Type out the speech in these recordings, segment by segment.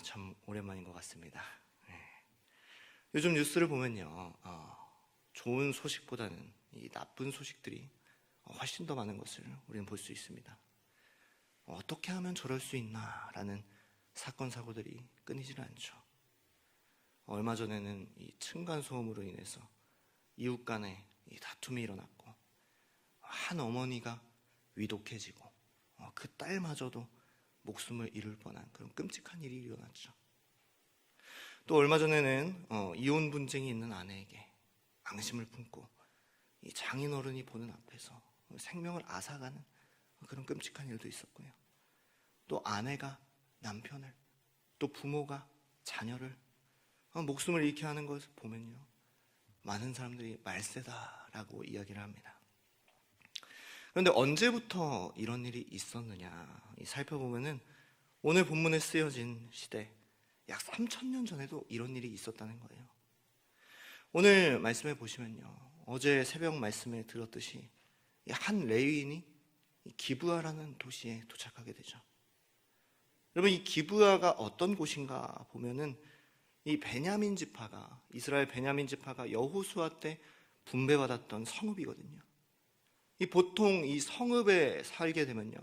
참 오랜만인 것 같습니다. 요즘 뉴스를 보면요, 좋은 소식보다는 이 나쁜 소식들이 훨씬 더 많은 것을 우리는 볼 수 있습니다. 어떻게 하면 저럴 수 있나라는 사건 사고들이 끊이질 않죠. 얼마 전에는 이 층간 소음으로 인해서 이웃 간에 이 다툼이 일어났고, 한 어머니가 위독해지고 그 딸마저도 목숨을 잃을 뻔한 그런 끔찍한 일이 일어났죠. 또 얼마 전에는 이혼 분쟁이 있는 아내에게 앙심을 품고 이 장인어른이 보는 앞에서 생명을 앗아가는 그런 끔찍한 일도 있었고요. 또 아내가 남편을, 또 부모가 자녀를 목숨을 잃게 하는 것을 보면요, 많은 사람들이 말세다라고 이야기를 합니다. 그런데 언제부터 이런 일이 있었느냐 살펴보면은 오늘 본문에 쓰여진 시대 약 3000년 전에도 이런 일이 있었다는 거예요. 오늘 말씀에 보시면요, 어제 새벽 말씀에 들었듯이 한 레위인이 기브아라는 도시에 도착하게 되죠. 여러분, 이 기브아가 어떤 곳인가 보면은 이 베냐민 지파가, 이스라엘 베냐민 지파가 여호수아 때 분배받았던 성읍이거든요. 이 보통 이 성읍에 살게 되면요,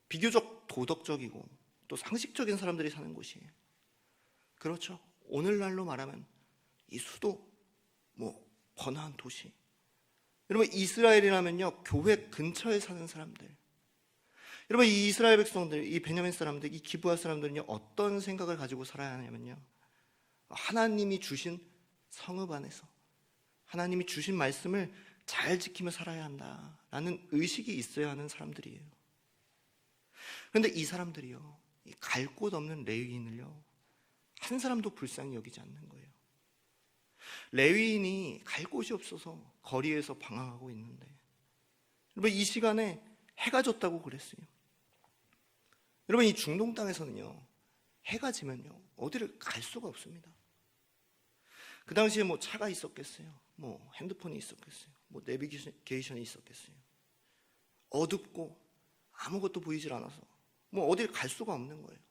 비교적 도덕적이고 또 상식적인 사람들이 사는 곳이에요. 그렇죠. 오늘날로 말하면 이 수도, 번화한 도시. 여러분, 이스라엘이라면요, 교회 근처에 사는 사람들. 여러분, 이 이스라엘 백성들, 이 베냐민 사람들, 이 기브아 사람들은요, 어떤 생각을 가지고 살아야 하냐면요, 하나님이 주신 성읍 안에서 하나님이 주신 말씀을 잘 지키며 살아야 한다라는 의식이 있어야 하는 사람들이에요. 그런데 이 사람들이요, 갈 곳 없는 레위인을요, 한 사람도 불쌍히 여기지 않는 거예요. 레위인이 갈 곳이 없어서 거리에서 방황하고 있는데, 여러분, 이 시간에 해가 졌다고 그랬어요. 여러분, 이 중동 땅에서는요, 해가 지면요, 어디를 갈 수가 없습니다. 그 당시에 차가 있었겠어요? 핸드폰이 있었겠어요? 내비게이션이 있었겠어요? 어둡고 아무것도 보이질 않아서 어딜 갈 수가 없는 거예요.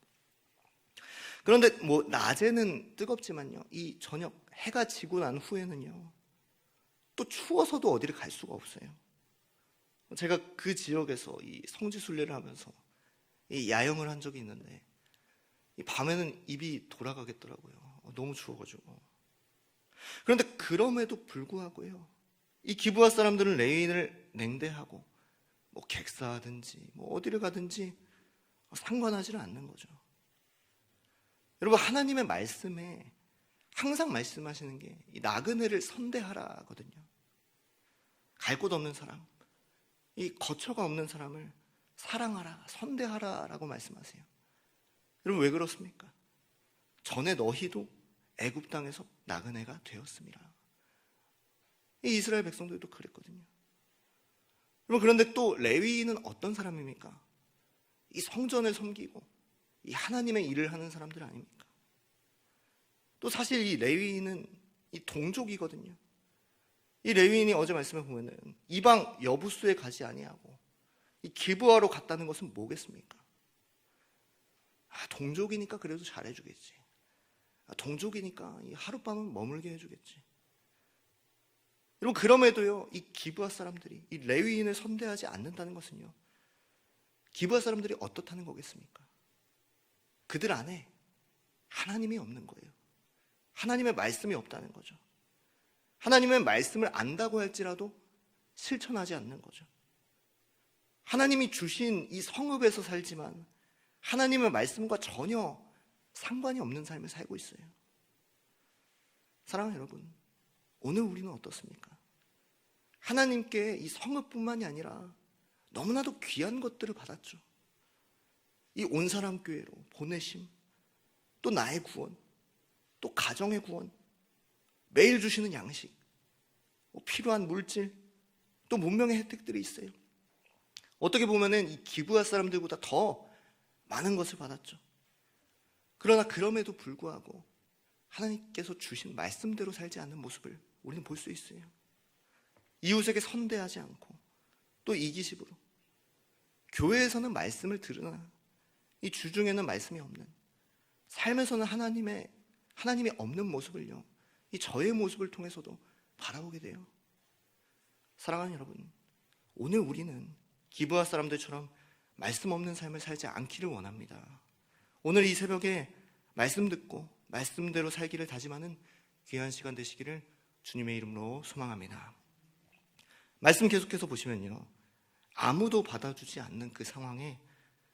그런데 낮에는 뜨겁지만요, 이 저녁 해가 지고 난 후에는요, 또 추워서도 어디를 갈 수가 없어요. 제가 그 지역에서 이 성지순례를 하면서 이 야영을 한 적이 있는데, 이 밤에는 입이 돌아가겠더라고요. 너무 추워가지고. 그런데 그럼에도 불구하고요, 이 기브아 사람들은 레위인을 냉대하고 객사하든지 어디를 가든지 상관하지는 않는 거죠. 여러분, 하나님의 말씀에 항상 말씀하시는 게 이 나그네를 선대하라거든요. 갈 곳 없는 사람, 이 거처가 없는 사람을 사랑하라, 선대하라라고 말씀하세요. 여러분, 왜 그렇습니까? 전에 너희도 애굽 땅에서 나그네가 되었습니다. 이 이스라엘 백성들도 그랬거든요. 여러분, 그런데 또 레위인은 어떤 사람입니까? 이 성전을 섬기고 이 하나님의 일을 하는 사람들 아닙니까? 또 사실 이 레위인은 이 동족이거든요. 이 레위인이 어제 말씀에 보면은 이방 여부수에 가지 아니하고 이 기브아로 갔다는 것은 뭐겠습니까? 동족이니까 그래도 잘해주겠지. 동족이니까 이 하룻밤은 머물게 해주겠지. 여러분, 그럼에도요, 이 기브아 사람들이 이 레위인을 선대하지 않는다는 것은요, 기브아 사람들이 어떻다는 거겠습니까? 그들 안에 하나님이 없는 거예요. 하나님의 말씀이 없다는 거죠. 하나님의 말씀을 안다고 할지라도 실천하지 않는 거죠. 하나님이 주신 이 성읍에서 살지만 하나님의 말씀과 전혀 상관이 없는 삶을 살고 있어요. 사랑하는 여러분, 오늘 우리는 어떻습니까? 하나님께 이 성읍뿐만이 아니라 너무나도 귀한 것들을 받았죠. 이 온사람 교회로 보내심, 또 나의 구원, 또 가정의 구원, 매일 주시는 양식, 필요한 물질, 또 문명의 혜택들이 있어요. 어떻게 보면은 이 기브아 사람들보다 더 많은 것을 받았죠. 그러나 그럼에도 불구하고 하나님께서 주신 말씀대로 살지 않는 모습을 우리는 볼 수 있어요. 이웃에게 선대하지 않고 또 이기심으로, 교회에서는 말씀을 들으나 이 주중에는 말씀이 없는, 삶에서는 하나님이 없는 모습을요, 이 저의 모습을 통해서도 바라보게 돼요. 사랑하는 여러분, 오늘 우리는 기브아 사람들처럼 말씀 없는 삶을 살지 않기를 원합니다. 오늘 이 새벽에 말씀 듣고 말씀대로 살기를 다짐하는 귀한 시간 되시기를 주님의 이름으로 소망합니다. 말씀 계속해서 보시면요, 아무도 받아주지 않는 그 상황에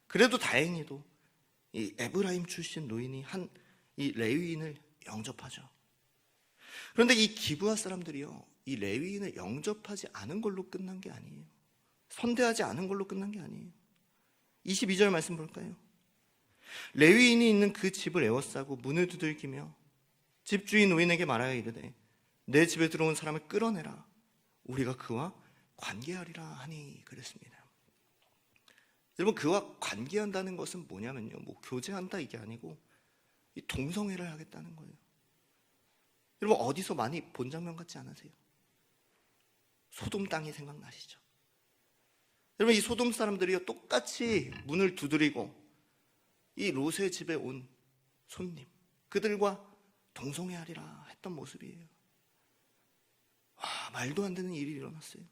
그래도 다행히도 이 에브라임 출신 노인이 한 이 레위인을 영접하죠. 그런데 이 기브아 사람들이요, 이 레위인을 영접하지 않은 걸로 끝난 게 아니에요. 선대하지 않은 걸로 끝난 게 아니에요. 22절 말씀 볼까요? 레위인이 있는 그 집을 에워싸고 문을 두들기며 집주인 노인에게 말하여 이르되 내 집에 들어온 사람을 끌어내라, 우리가 그와 관계하리라 하니 그랬습니다. 여러분, 그와 관계한다는 것은 뭐냐면요, 뭐 교제한다 이게 아니고 이 동성애를 하겠다는 거예요. 여러분, 어디서 많이 본 장면 같지 않으세요? 소돔 땅이 생각나시죠? 여러분, 이 소돔 사람들이요, 똑같이 문을 두드리고 이 롯의 집에 온 손님, 그들과 동성애하리라 했던 모습이에요. 와, 말도 안 되는 일이 일어났어요.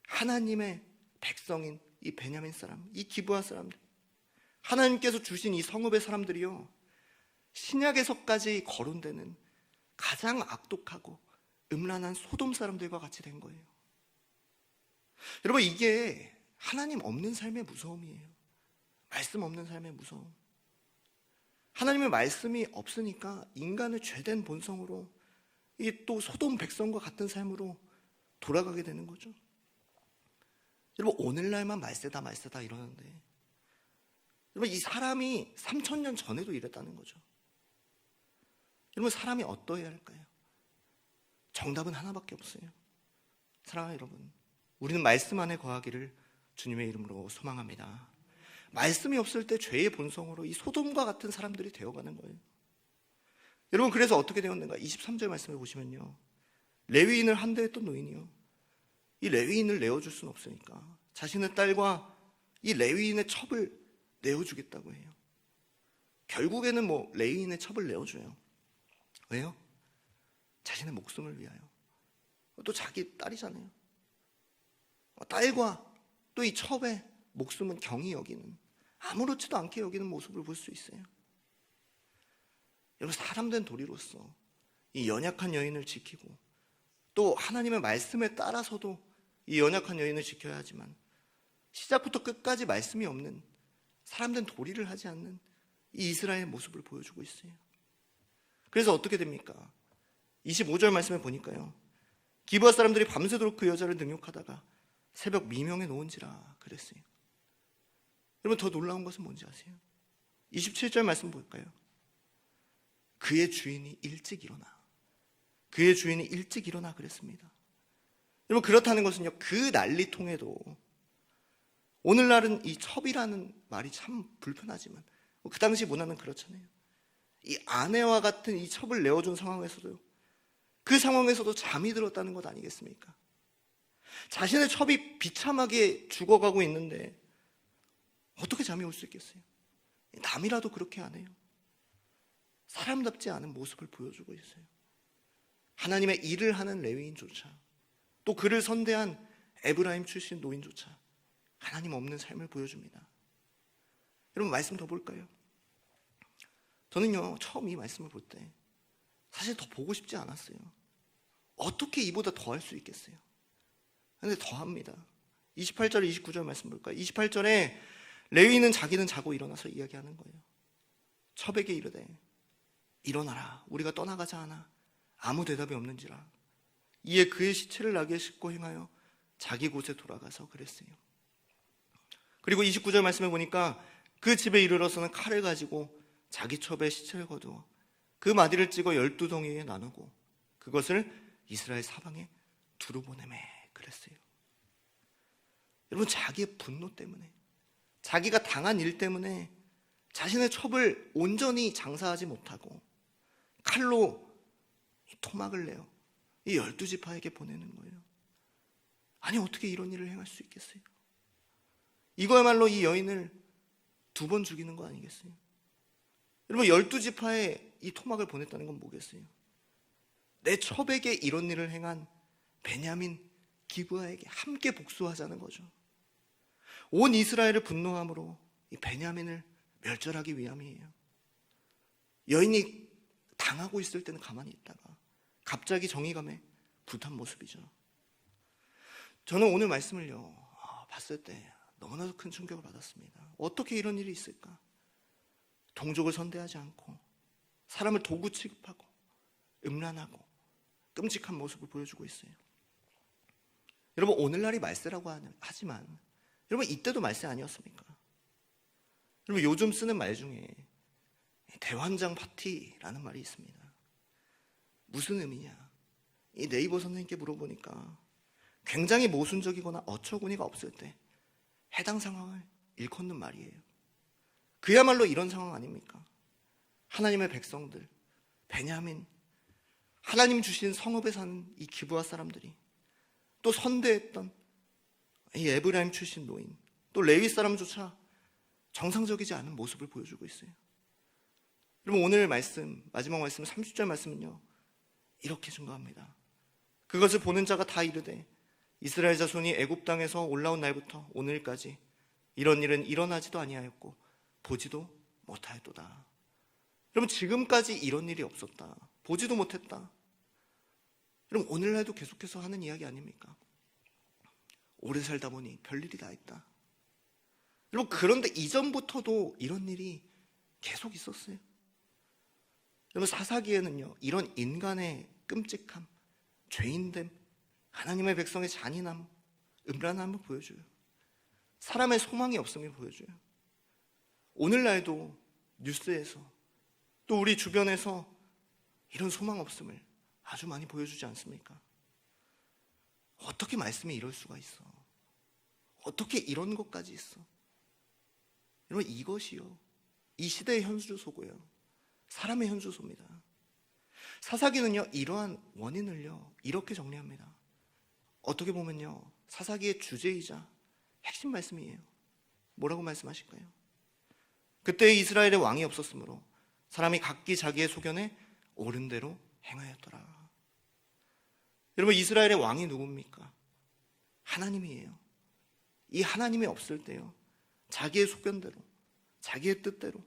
하나님의 백성인 이 베냐민 사람, 이 기브아 사람들, 하나님께서 주신 이 성읍의 사람들이요, 신약에서까지 거론되는 가장 악독하고 음란한 소돔 사람들과 같이 된 거예요. 여러분, 이게 하나님 없는 삶의 무서움이에요. 말씀 없는 삶의 무서움. 하나님의 말씀이 없으니까 인간의 죄된 본성으로 이 또 소돔 백성과 같은 삶으로 돌아가게 되는 거죠. 여러분, 오늘날만 말세다 이러는데, 여러분, 이 사람이 3000년 전에도 이랬다는 거죠. 여러분, 사람이 어떠해야 할까요? 정답은 하나밖에 없어요. 사랑하는 여러분, 우리는 말씀 안에 거하기를 주님의 이름으로 소망합니다. 말씀이 없을 때 죄의 본성으로 이 소돔과 같은 사람들이 되어가는 거예요. 여러분, 그래서 어떻게 되었는가? 23절 말씀을 보시면요, 레위인을 한대했던 노인이요, 이 레위인을 내어줄 수는 없으니까 자신의 딸과 이 레위인의 첩을 내어주겠다고 해요. 결국에는 뭐 레위인의 첩을 내어줘요. 왜요? 자신의 목숨을 위하여. 또 자기 딸이잖아요. 딸과 또 이 첩의 목숨은 경히 여기는, 아무렇지도 않게 여기는 모습을 볼 수 있어요. 여러분, 사람된 도리로서 이 연약한 여인을 지키고 또 하나님의 말씀에 따라서도 이 연약한 여인을 지켜야 하지만 시작부터 끝까지 말씀이 없는, 사람된 도리를 하지 않는 이 이스라엘의 모습을 보여주고 있어요. 그래서 어떻게 됩니까? 25절 말씀에 보니까요, 기브아 사람들이 밤새도록 그 여자를 능욕하다가 새벽 미명에 놓은지라 그랬어요. 여러분, 더 놀라운 것은 뭔지 아세요? 27절 말씀 볼까요? 그의 주인이 일찍 일어나 그랬습니다. 여러분, 그렇다는 것은요, 그 난리통에도, 오늘날은 이 첩이라는 말이 참 불편하지만 그 당시 문화는 그렇잖아요. 이 아내와 같은 이 첩을 내어준 상황에서도요, 그 상황에서도 잠이 들었다는 것 아니겠습니까? 자신의 첩이 비참하게 죽어가고 있는데 어떻게 잠이 올 수 있겠어요? 남이라도 그렇게 안 해요. 사람답지 않은 모습을 보여주고 있어요. 하나님의 일을 하는 레위인조차, 또 그를 선대한 에브라임 출신 노인조차 하나님 없는 삶을 보여줍니다. 여러분, 말씀 더 볼까요? 저는요, 처음 이 말씀을 볼 때 사실 더 보고 싶지 않았어요. 어떻게 이보다 더 할 수 있겠어요? 그런데 더 합니다. 28절, 29절 말씀 볼까요? 28절에 레위인은 자기는 자고 일어나서 이야기하는 거예요. 첩에게 이르되 일어나라, 우리가 떠나가자 하나 아무 대답이 없는지라. 이에 그의 시체를 나귀에 싣고 행하여 자기 곳에 돌아가서 그랬어요. 그리고 29절 말씀에 보니까 그 집에 이르러서는 칼을 가지고 자기 첩에 시체를 거두어 그 마디를 찍어 12덩이에 나누고 그것을 이스라엘 사방에 두루 보내매 그랬어요. 여러분, 자기의 분노 때문에, 자기가 당한 일 때문에 자신의 첩을 온전히 장사하지 못하고 칼로 토막을 내어 이 12지파에게 보내는 거예요. 아니, 어떻게 이런 일을 행할 수 있겠어요? 이거야말로 이 여인을 2번 죽이는 거 아니겠어요? 여러분, 여러분 12지파에 이 토막을 보냈다는 건 뭐겠어요? 내 첩에게 이런 일을 행한 베냐민 기브아에게 함께 복수하자는 거죠. 온 이스라엘을 분노함으로 이 베냐민을 멸절하기 위함이에요. 여인이 당하고 있을 때는 가만히 있다가 갑자기 정의감에 불탄 모습이죠. 저는 오늘 말씀을요 봤을 때 너무나도 큰 충격을 받았습니다. 어떻게 이런 일이 있을까? 동족을 선대하지 않고 사람을 도구 취급하고 음란하고 끔찍한 모습을 보여주고 있어요. 여러분 오늘날이 말세라고 하지만 여러분 이때도 말세 아니었습니까? 여러분 요즘 쓰는 말 중에 대환장 파티라는 말이 있습니다. 무슨 의미냐? 이 네이버 선생님께 물어보니까 굉장히 모순적이거나 어처구니가 없을 때 해당 상황을 일컫는 말이에요. 그야말로 이런 상황 아닙니까? 하나님의 백성들, 베냐민, 하나님 주신 성읍에 사는 이 기브아 사람들이 또 선대했던 이 에브라임 출신 노인, 또 레위 사람조차 정상적이지 않은 모습을 보여주고 있어요. 여러분 오늘 말씀, 마지막 말씀 30절 말씀은요 이렇게 증거합니다. 그것을 보는 자가 다 이르되 이스라엘 자손이 애굽 땅에서 올라온 날부터 오늘까지 이런 일은 일어나지도 아니하였고 보지도 못하였도다. 여러분 지금까지 이런 일이 없었다, 보지도 못했다. 여러분 오늘날도 계속해서 하는 이야기 아닙니까? 오래 살다 보니 별일이 다 있다. 여러분 그런데 이전부터도 이런 일이 계속 있었어요. 여러분 사사기에는요 이런 인간의 끔찍함, 죄인됨, 하나님의 백성의 잔인함, 음란함을 보여줘요. 사람의 소망이 없음을 보여줘요. 오늘날도 뉴스에서 또 우리 주변에서 이런 소망 없음을 아주 많이 보여주지 않습니까? 어떻게 말씀이 이럴 수가 있어? 어떻게 이런 것까지 있어? 여러분 이것이요 이 시대의 현주소고요 사람의 현주소입니다. 사사기는요 이러한 원인을요 이렇게 정리합니다. 어떻게 보면요 사사기의 주제이자 핵심 말씀이에요. 뭐라고 말씀하실까요? 그때 이스라엘의 왕이 없었으므로 사람이 각기 자기의 소견에 옳은 대로 행하였더라. 여러분 이스라엘의 왕이 누굽니까? 하나님이에요. 이 하나님이 없을 때요 자기의 소견대로, 자기의 뜻대로,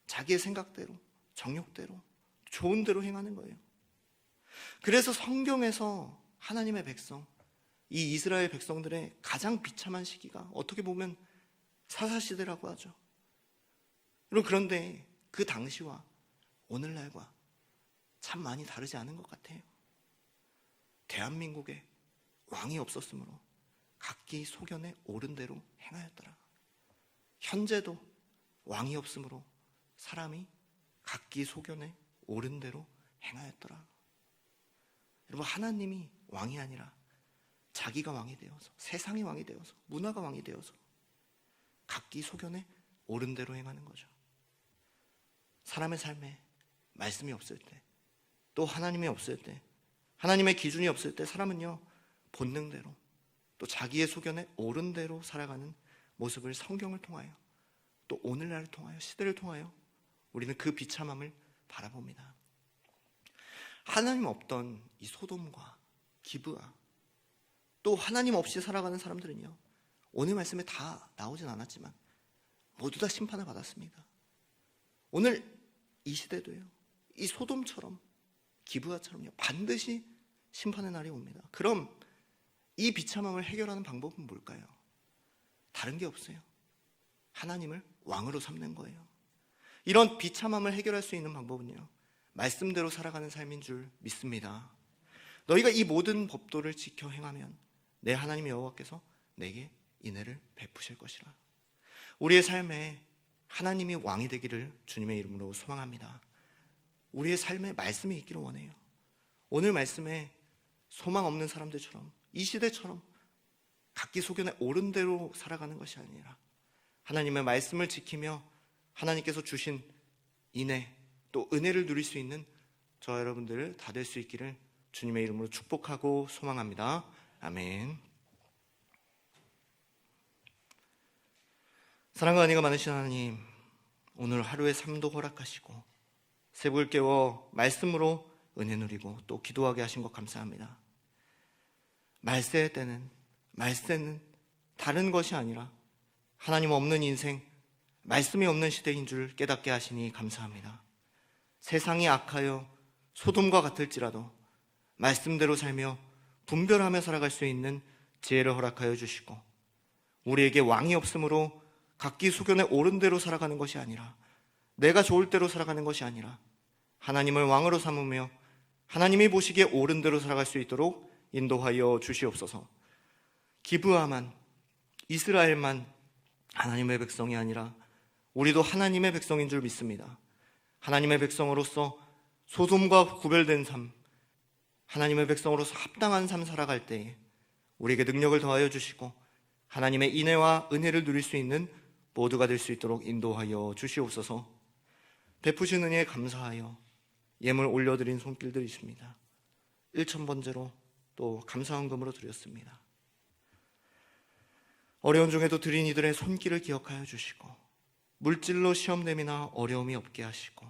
자기의 생각대로, 정욕대로, 좋은 대로 행하는 거예요. 그래서 성경에서 하나님의 백성, 이 이스라엘 백성들의 가장 비참한 시기가 어떻게 보면 사사시대라고 하죠. 여러분 그런데 그 당시와 오늘날과 참 많이 다르지 않은 것 같아요. 대한민국에 왕이 없었으므로 각기 소견에 옳은 대로 행하였더라. 현재도 왕이 없으므로 사람이 각기 소견에 옳은 대로 행하였더라. 여러분 하나님이 왕이 아니라 자기가 왕이 되어서, 세상이 왕이 되어서, 문화가 왕이 되어서 각기 소견에 옳은 대로 행하는 거죠. 사람의 삶에 말씀이 없을 때, 또 하나님이 없을 때, 하나님의 기준이 없을 때 사람은요 본능대로 또 자기의 소견에 옳은 대로 살아가는 모습을 성경을 통하여 또 오늘날을 통하여 시대를 통하여 우리는 그 비참함을 바라봅니다. 하나님 없던 이 소돔과 기브아, 또 하나님 없이 살아가는 사람들은요 오늘 말씀에 다 나오진 않았지만 모두 다 심판을 받았습니다. 오늘 이 시대도요 이 소돔처럼 기브아처럼요 반드시 심판의 날이 옵니다. 그럼 이 비참함을 해결하는 방법은 뭘까요? 다른 게 없어요. 하나님을 왕으로 삼는 거예요. 이런 비참함을 해결할 수 있는 방법은요 말씀대로 살아가는 삶인 줄 믿습니다. 너희가 이 모든 법도를 지켜 행하면 내 하나님 여호와께서 내게 인애를 베푸실 것이라. 우리의 삶에 하나님이 왕이 되기를 주님의 이름으로 소망합니다. 우리의 삶에 말씀이 있기를 원해요. 오늘 말씀에 소망 없는 사람들처럼 이 시대처럼 각기 소견에 옳은 대로 살아가는 것이 아니라 하나님의 말씀을 지키며 하나님께서 주신 인애 또 은혜를 누릴 수 있는 저와 여러분들 다 될 수 있기를 주님의 이름으로 축복하고 소망합니다. 아멘. 사랑과 은혜가 많으신 하나님, 오늘 하루의 삶도 허락하시고 새벽을 깨워 말씀으로 은혜 누리고 또 기도하게 하신 것 감사합니다. 말세의 때는 말세는 다른 것이 아니라 하나님 없는 인생, 말씀이 없는 시대인 줄 깨닫게 하시니 감사합니다. 세상이 악하여 소돔과 같을지라도 말씀대로 살며 분별하며 살아갈 수 있는 지혜를 허락하여 주시고 우리에게 왕이 없으므로 각기 소견에 옳은 대로 살아가는 것이 아니라 내가 좋을 대로 살아가는 것이 아니라 하나님을 왕으로 삼으며 하나님이 보시기에 옳은 대로 살아갈 수 있도록 인도하여 주시옵소서. 기브아만, 이스라엘만 하나님의 백성이 아니라 우리도 하나님의 백성인 줄 믿습니다. 하나님의 백성으로서 소돔과 구별된 삶, 하나님의 백성으로서 합당한 삶 살아갈 때에 우리에게 능력을 더하여 주시고 하나님의 인애와 은혜를 누릴 수 있는 모두가 될 수 있도록 인도하여 주시옵소서. 베푸신 은혜에 감사하여 예물 올려드린 손길들이십니다. 1,000번째로 또 감사헌금으로 드렸습니다. 어려운 중에도 드린 이들의 손길을 기억하여 주시고 물질로 시험됨이나 어려움이 없게 하시고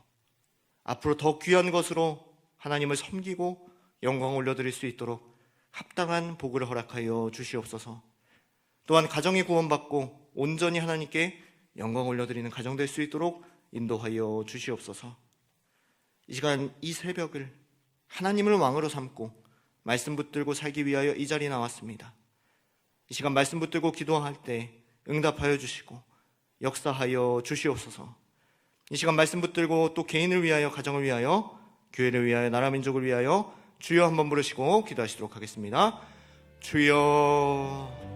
앞으로 더 귀한 것으로 하나님을 섬기고 영광 올려드릴 수 있도록 합당한 복을 허락하여 주시옵소서. 또한 가정이 구원받고 온전히 하나님께 영광 올려드리는 가정 될 수 있도록 인도하여 주시옵소서. 이 시간 이 새벽을 하나님을 왕으로 삼고 말씀 붙들고 살기 위하여 이 자리에 나왔습니다. 이 시간 말씀 붙들고 기도할 때 응답하여 주시고 역사하여 주시옵소서. 이 시간 말씀 붙들고 또 개인을 위하여, 가정을 위하여, 교회를 위하여, 나라 민족을 위하여 주여 한번 부르시고 기도하시도록 하겠습니다. 주여.